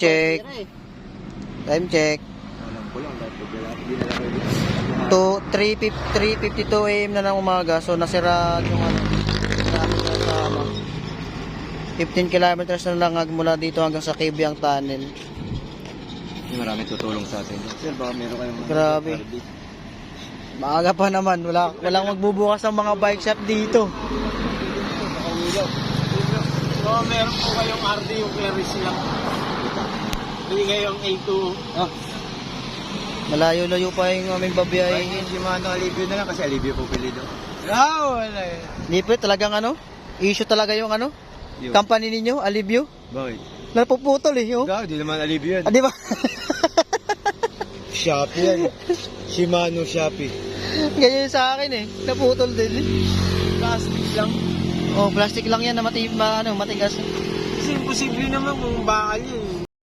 check. Time check. Alam ko lang, dapat hindi na lang kayo. 3:52 AM na ng umaga. So nasira yung ano. Sa ano. 15 kilometers na lang mula dito hanggang sa Kibyang Tunnel. Marami tutulong sa atin. Sir, baka meron kayong mga Grabe. Maaga pa naman. Walang magbubukas ng mga bike shop dito. So, meron po kayong RD yung Clarice lang. Hindi kayong A2. Malayo-layo pa yung aming babiyahe. Si Mano Alivio na lang kasi Alivio po pili doon. Wala eh. Hindi po talagang ano? Issue talaga yung ano? Yun. Company ninyo, Alivio? Bakit? Napuputol eh. Oh. Di naman Alivio yan. Ah, di ba? Shopee yan. Shimano Shopee. Ganyan sa akin eh. Naputol din eh. Plastic lang. Oh, plastic lang yan na matigas. Kasi imposible naman kung bakal yun.